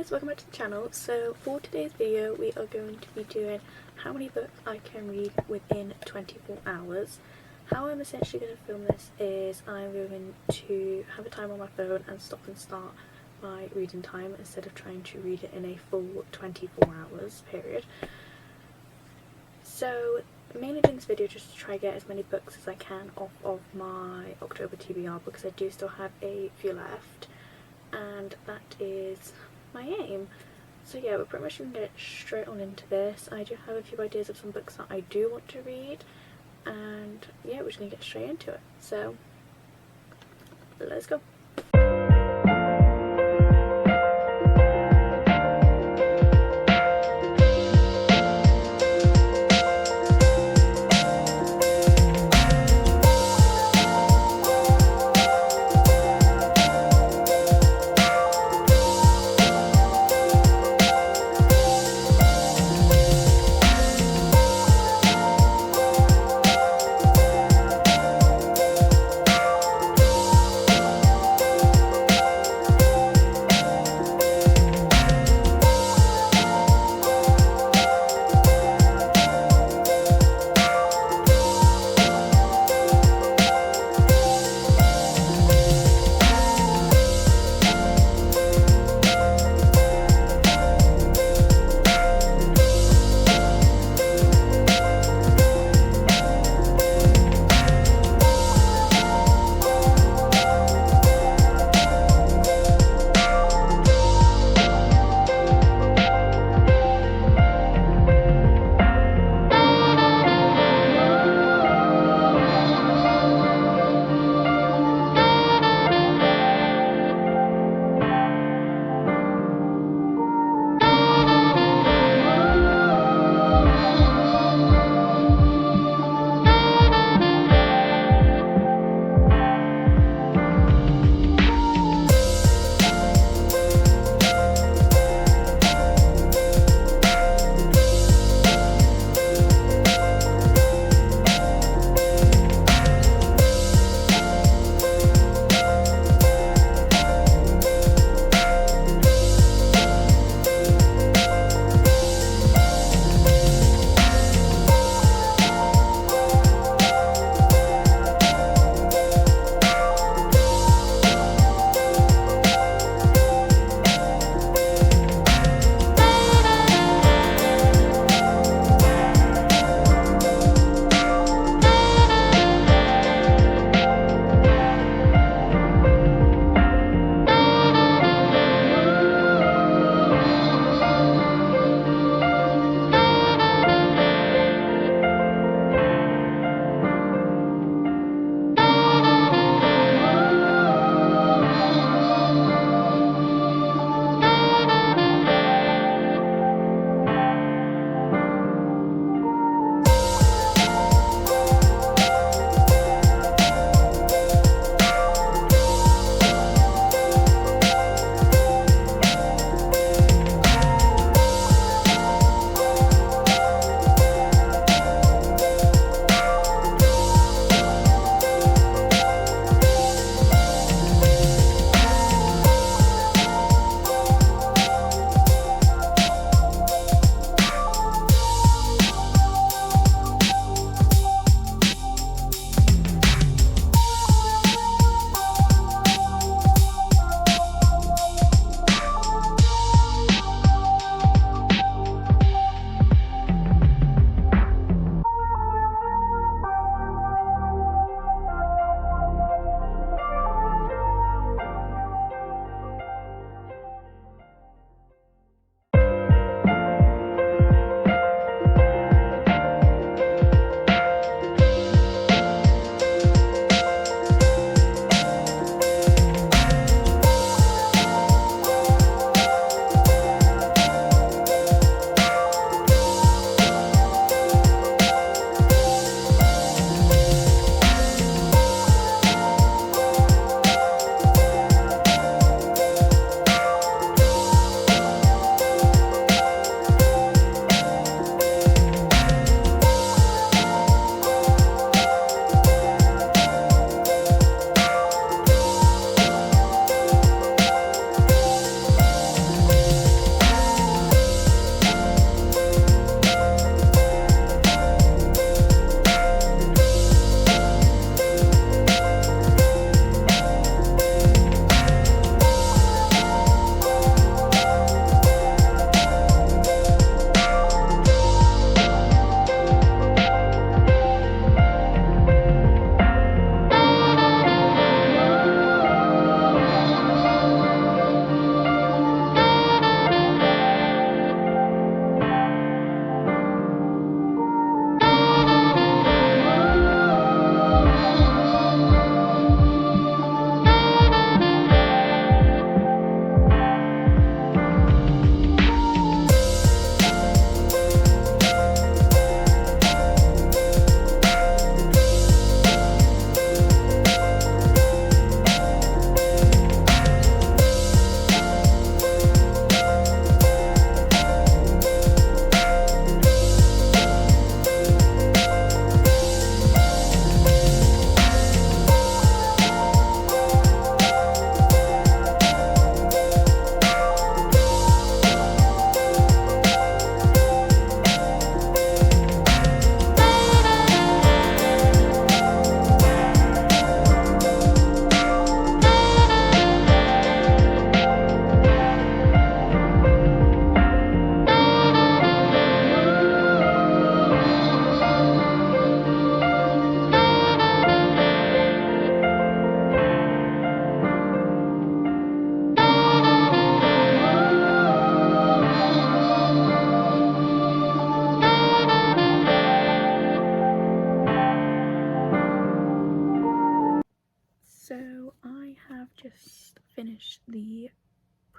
guys, welcome back to the channel. So for today's video we are going to be doing how many books I can read within 24 hours. How I'm essentially going to film this is I'm going to have a timer on my phone and stop and start my reading time instead of trying to read it in a full 24 hours period. So I'm mainly doing this video just to try to get as many books as I can off of my October TBR because I do still have a few left, and that is my aim. So yeah, we're pretty much going to get straight on into this. I do have a few ideas of some books that I do want to read, and yeah, we're just going to get straight into it. So let's go.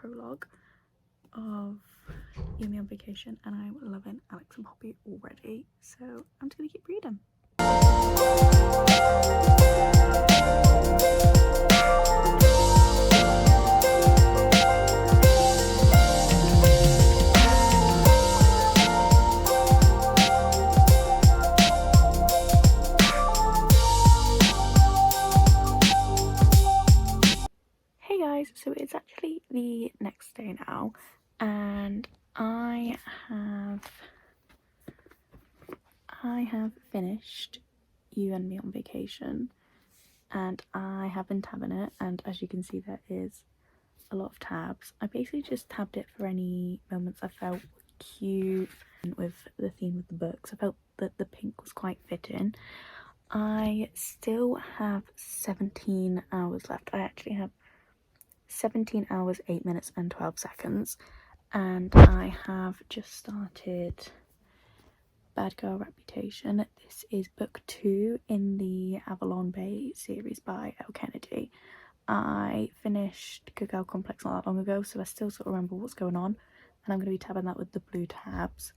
prologue of Yumi on Vacation, and I'm loving Alex and Poppy already, so I'm just gonna keep reading. Hey guys, so it's actually the next day now, and I have finished You and Me on Vacation, and I have been tabbing it, and as you can see there is a lot of tabs. I basically just tabbed it for any moments I felt were cute with the theme of the books. I felt that the pink was quite fitting. I still have 17 hours left. I actually have 17 hours, 8 minutes and 12 seconds, and I have just started Bad Girl Reputation. This is book 2 in the Avalon Bay series by Elle Kennedy. I finished Good Girl Complex not that long ago, so I still sort of remember what's going on, and I'm going to be tabbing that with the blue tabs.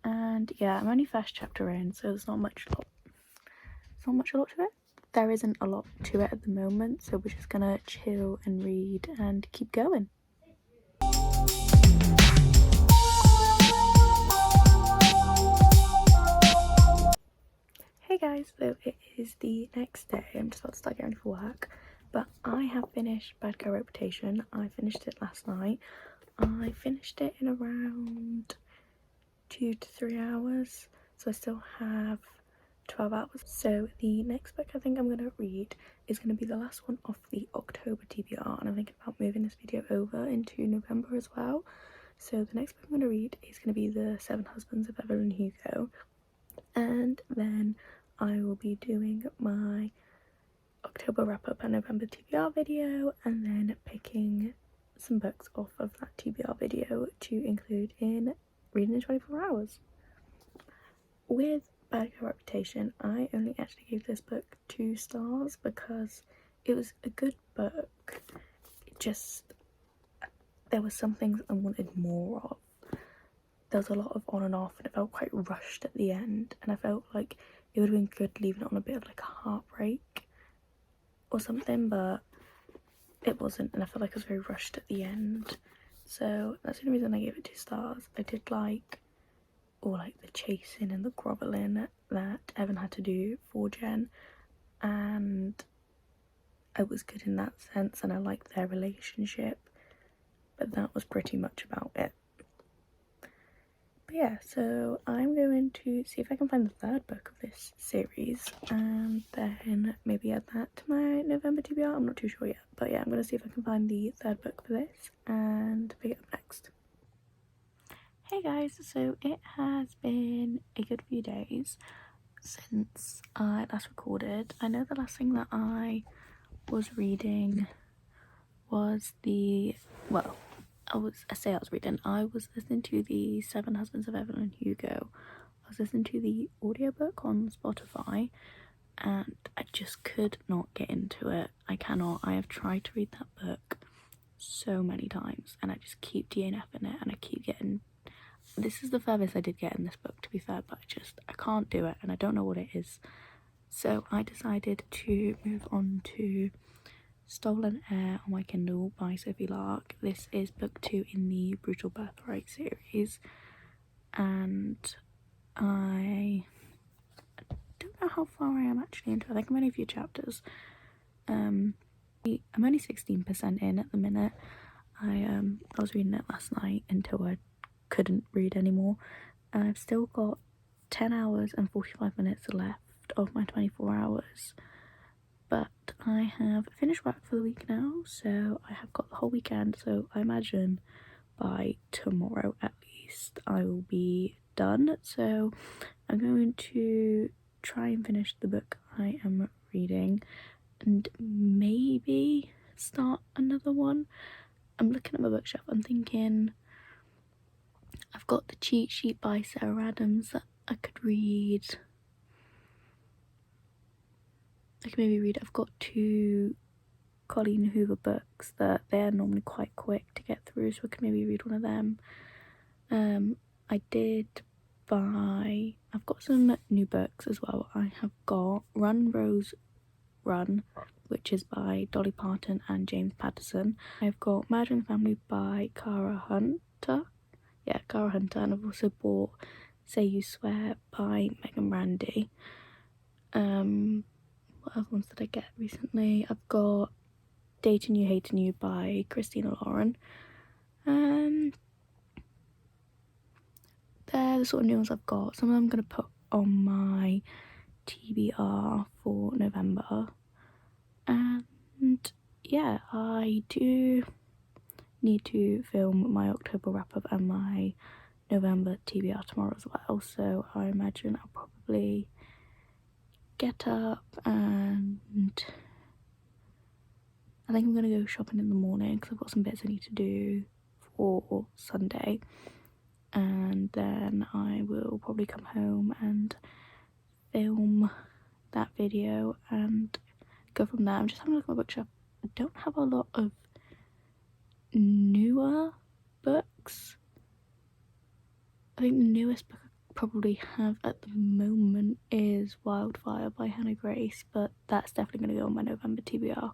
And yeah, I'm only first chapter in, so there's not much a lot to it. There isn't a lot to it at the moment, so we're just gonna chill and read and keep going. Hey guys, so it is the next day. I'm just about to start getting ready for work, but I have finished Bad Girl Reputation. I finished it last night. I finished it in around 2 to 3 hours, so I still have 12 hours. So the next book I think I'm going to read is going to be the last one of the October TBR, and I'm thinking about moving this video over into November as well. So the next book I'm going to read is going to be The Seven Husbands of Evelyn Hugo, and then I will be doing my October wrap up and November TBR video, and then picking some books off of that TBR video to include in reading in 24 hours. With Bad Girl Reputation, I only actually gave this book 2 stars because it was a good book. It just, there were some things I wanted more of. There was a lot of on and off, and it felt quite rushed at the end, and I felt like it would have been good leaving it on a bit of like a heartbreak or something, but it wasn't, and I felt like it was very rushed at the end. So that's the only reason I gave it 2 stars. I did like all like the chasing and the groveling that Evan had to do for Jen, and it was good in that sense, and I liked their relationship, but that was pretty much about it. But yeah, so I'm going to see if I can find the 3rd book of this series, and then maybe add that to my November TBR. I'm not too sure yet, but yeah, I'm going to see if I can find the 3rd book for this and pick it up next. Hey guys, so it has been a good few days since I last recorded. I know the last thing that I was reading was I was listening to the Seven Husbands of Evelyn Hugo. I was listening to the audiobook on Spotify, and I just could not get into it. I have tried to read that book so many times, and I just keep DNFing it, and I keep getting, this is the furthest I did get in this book, to be fair, but I can't do it, and I don't know what it is. So I decided to move on to Stolen Air on my Kindle by Sophie Lark. This is book 2 in the Brutal Birthright series, and I don't know how far I am actually into it. I think I'm only a few chapters. I'm only 16% in at the minute. I was reading it last night until I couldn't read anymore, and I've still got 10 hours and 45 minutes left of my 24 hours. But I have finished work for the week now, so I have got the whole weekend, so I imagine by tomorrow at least I will be done. So I'm going to try and finish the book I am reading and maybe start another one. I'm looking at my bookshelf, I'm thinking I've got The Cheat Sheet by Sarah Adams that I could read. I can maybe read, I've got 2 Colleen Hoover books that they're normally quite quick to get through, so I can maybe read one of them. I did buy, I've got some new books as well. I have got Run Rose Run, which is by Dolly Parton and James Patterson. I've got Murder in the Family by Cara Hunter. Yeah, Cara Hunter. And I've also bought Say You Swear by Megan Randy. What other ones did I get recently? I've got Dating You, Hating You by Christina Lauren. They're the sort of new ones I've got. Some of them I'm going to put on my TBR for November. And yeah, I do need to film my October wrap-up and my November TBR tomorrow as well. So I imagine I'll probably get up and I think I'm going to go shopping in the morning because I've got some bits I need to do for Sunday. And then I will probably come home and film that video and go from there. I'm just having a look at my bookshelf. I don't have a lot of newer books. I think the newest book I probably have at the moment is Wildfire by Hannah Grace, but that's definitely going to go on my November TBR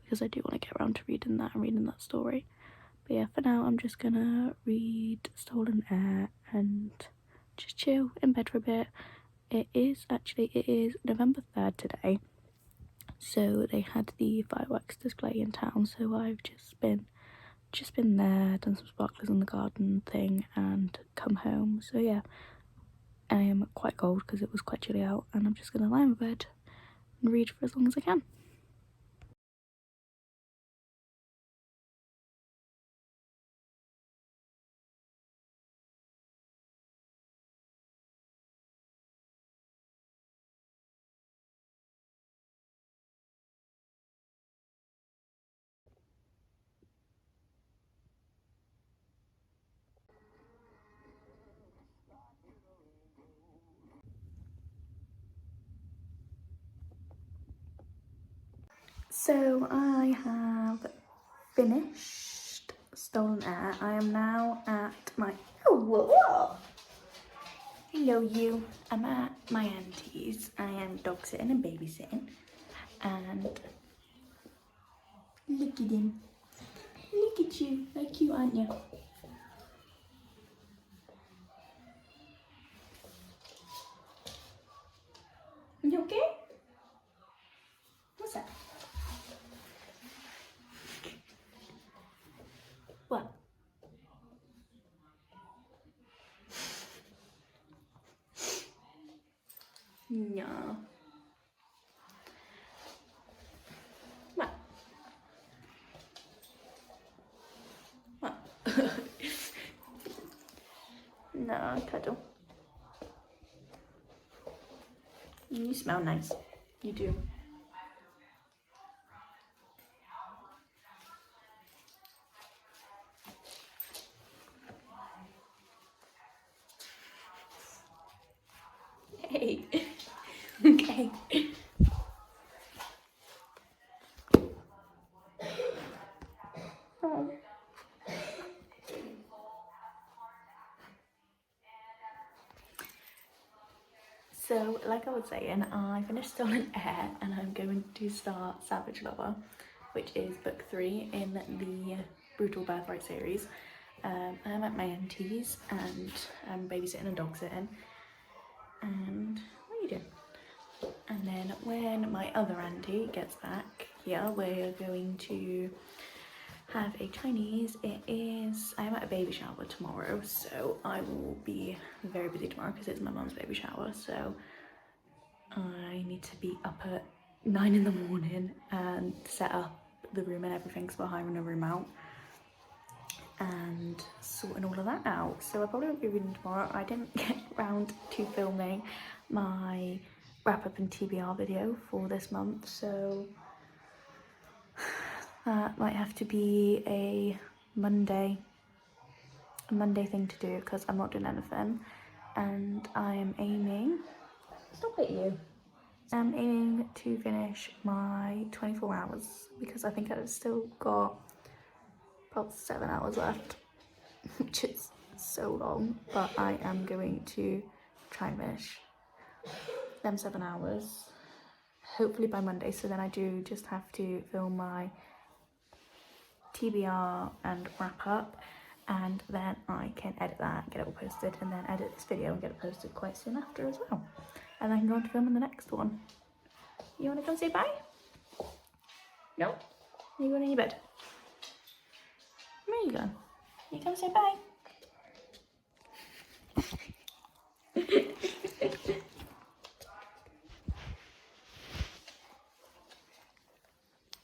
because I do want to get around to reading that and reading that story. But yeah, for now I'm just gonna read Stolen Air and just chill in bed for a bit. It is November 3rd today, so they had the fireworks display in town, so I've just been there, done some sparklers in the garden thing and come home. So yeah, I am quite cold because it was quite chilly out, and I'm just gonna lie in bed and read for as long as I can. So I have finished Stolen Air. I am now at my hello you. I'm at my auntie's. I am dog sitting and babysitting, and look at him. Look at you. Very cute, aren't you? You okay? What's that? What? No. What? What? No, cuddle. You smell nice. You do. Hey. Okay. Oh. So, like I was saying, I finished Stolen Air and I'm going to start Savage Lover, which is book 3 in the Brutal Birthright series. I'm at my auntie's and I'm babysitting and dog sitting. And what are you doing? And then when my other auntie gets back here, we're going to have a Chinese. I am at a baby shower tomorrow, so I will be very busy tomorrow because it's my mum's baby shower, so I need to be up at 9 in the morning and set up the room and everything, so we're hiring a room out and sorting all of that out. So I probably won't be reading tomorrow. I didn't get round to filming my wrap up and TBR video for this month, so that might have to be a Monday thing to do because I'm not doing anything, and I am aiming. Stop it, you. I'm aiming to finish my 24 hours because I think I've still got about 7 hours left, which is so long, but I am going to try and finish them 7 hours, hopefully by Monday, so then I do just have to film my TBR and wrap up, and then I can edit that, get it all posted, and then edit this video and get it posted quite soon after as well. And I can go on to filming the next one. You want to come say bye? No? Are you going in your bed? Where are you going? You come say bye?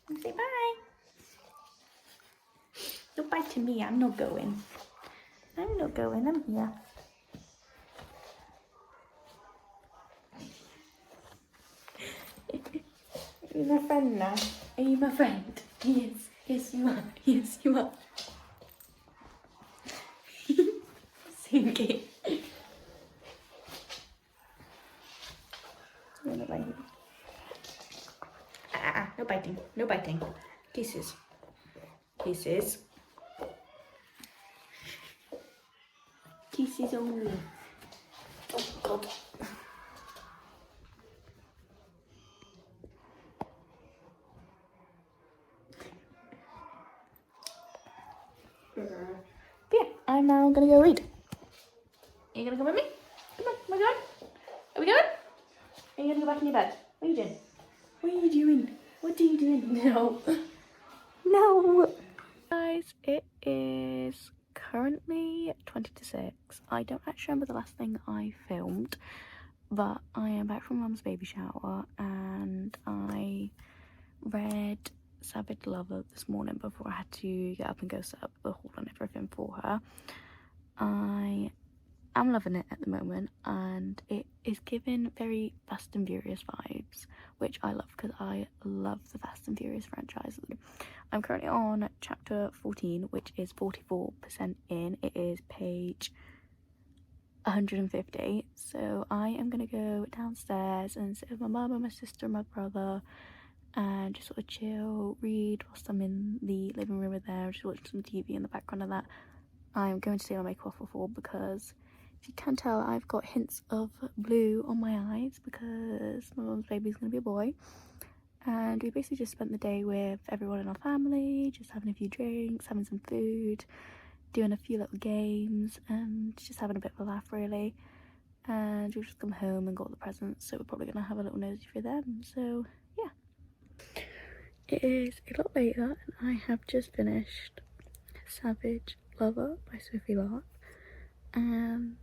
Come say bye. Don't bite to me, I'm not going. I'm not going, I'm here. Are you my friend now? Are you my friend? Yes, yes you are, yes you are. Sinky. No biting. No biting, no biting. Kisses. Kisses. Kisses only. Oh God. But yeah, I'm now gonna go read. Are you gonna come with me? Come on, am I going? Are we going? Are you gonna go back in your bed? What are you doing? What are you doing? What are you doing? No. No. Guys, it is currently 20 to 6. I don't actually remember the last thing I filmed, but I am back from Mum's baby shower and I read Savage Lover this morning before I had to get up and go set up the haul and everything for her. I am loving it at the moment, and it is giving very Fast and Furious vibes, which I love because I love the Fast and Furious franchise. I'm currently on chapter 14, which is 44% in. It is page 150, so I am gonna go downstairs and sit with my mum and my sister and my brother and just sort of chill, read whilst I'm in the living room with them, just watch some TV in the background of that. I'm going to take my makeup off before because if you can tell, I've got hints of blue on my eyes because my mum's baby is going to be a boy. And we basically just spent the day with everyone in our family, just having a few drinks, having some food, doing a few little games, and just having a bit of a laugh really. And we've just come home and got the presents, so we're probably going to have a little nosy through them. So yeah. It is a lot later and I have just finished Savage Lover by Sophie Lark, and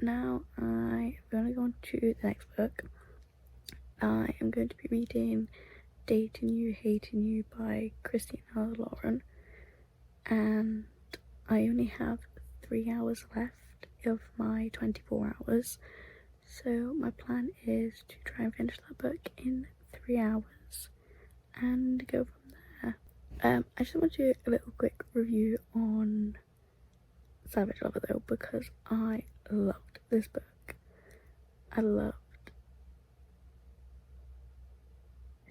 now I am going to go on to the next book. I am going to be reading Dating You, Hating You by Christina Lauren, and I only have 3 hours left of my 24 hours, so my plan is to try and finish that book in 3 hours and go from there. I just want to do a little quick review on Savage Lover though, because I loved this book. I loved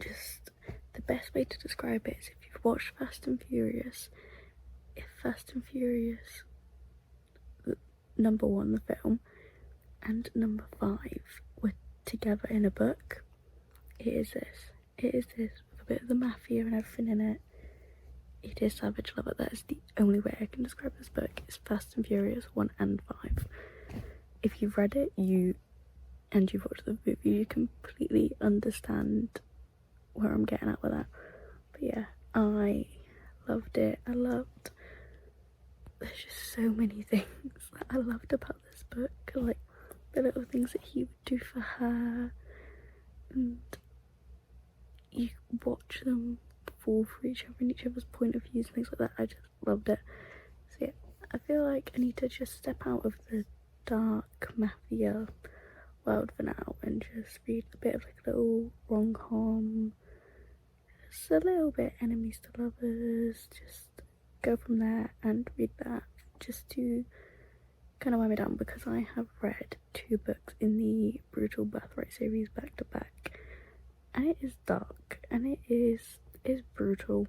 just the best way to describe it is if you've watched Fast and Furious, if Fast and Furious number 1, the film, and number 5 were together in a book, it is this. It is this with a bit of the mafia and everything in it. It is Savage Lover. That is the only way I can describe this book. It's Fast and Furious 1 and 5. If you've read it, you've watched the movie, you completely understand where I'm getting at with that. But yeah, I loved it. There's just so many things that I loved about this book, like the little things that he would do for her, and you watch them fall for each other and each other's point of views and things like that. I just loved it. So yeah, I feel like I need to just step out of the dark mafia world for now and just read a bit of like a little rom-com, just a little bit enemies to lovers, just go from there and read that just to kind of wind me down, because I have read 2 books in the Brutal Birthright series back to back, and it is dark, and it is brutal.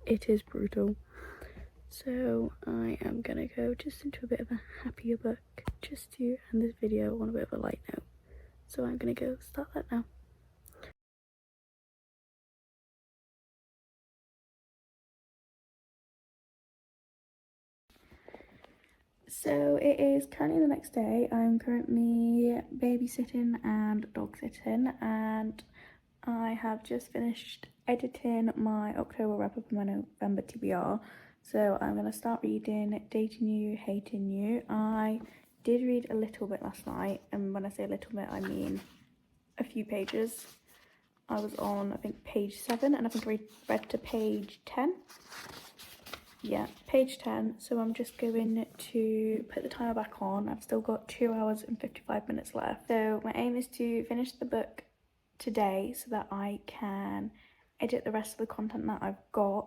It is brutal. So I am gonna go just into a bit of a happier book, just to end this video on a bit of a light note. So I'm gonna go start that now. So it is currently the next day. I'm currently babysitting and dog sitting, and I have just finished editing my October wrap up and my November TBR. So I'm going to start reading Dating You, Hating You. I did read a little bit last night, and when I say a little bit, I mean a few pages. I was on, I think, page 7, and I think I read to page 10. Yeah, page 10. So I'm just going to put the timer back on. I've still got 2 hours and 55 minutes left. So my aim is to finish the book today so that I can edit the rest of the content that I've got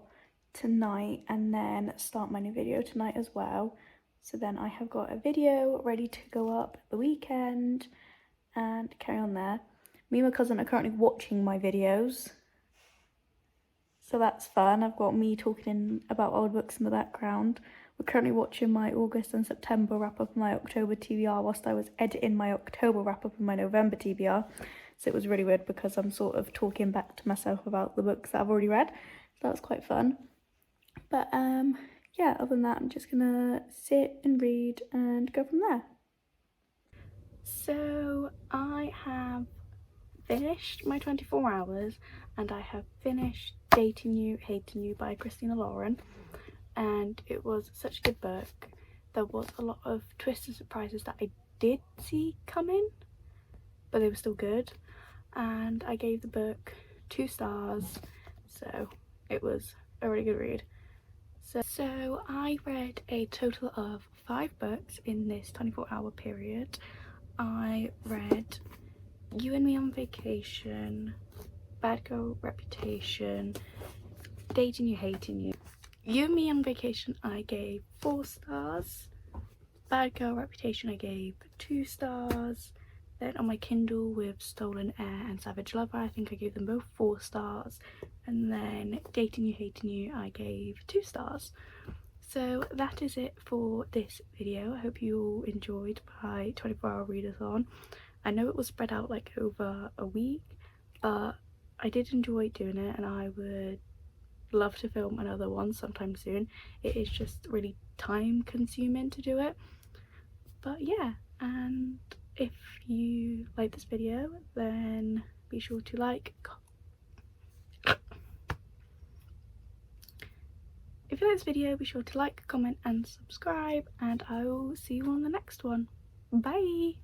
tonight and then start my new video tonight as well. So then I have got a video ready to go up the weekend and carry on there. Me and my cousin are currently watching my videos, so that's fun. I've got me talking about old books in the background. We're currently watching my August and September wrap up and my October TBR whilst I was editing my October wrap up and my November TBR. So it was really weird because I'm sort of talking back to myself about the books that I've already read. So that was quite fun. But yeah, other than that, I'm just gonna sit and read and go from there. So I have finished my 24 hours and I have finished Dating You, Hating You by Christina Lauren, and it was such a good book. There was a lot of twists and surprises that I did see coming, but they were still good, and I gave the book 2 stars, so it was a really good read. So I read a total of 5 books in this 24-hour period. I read You and Me on Vacation, Bad Girl Reputation, Dating You, Hating You. You and Me on Vacation I gave 4 stars. Bad Girl Reputation I gave 2 stars. Then on my Kindle with Stolen Air and Savage Lover, I think I gave them both 4 stars. And then Dating You, Hating You I gave 2 stars. So that is it for this video. I hope you all enjoyed my 24-hour readathon. I know it was spread out like over a week, but I did enjoy doing it, and I would love to film another one sometime soon. It is just really time consuming to do it. But yeah, and if you like this video, then be sure to like, if you like this video, be sure to like, comment and subscribe, and I will see you on the next one. Bye!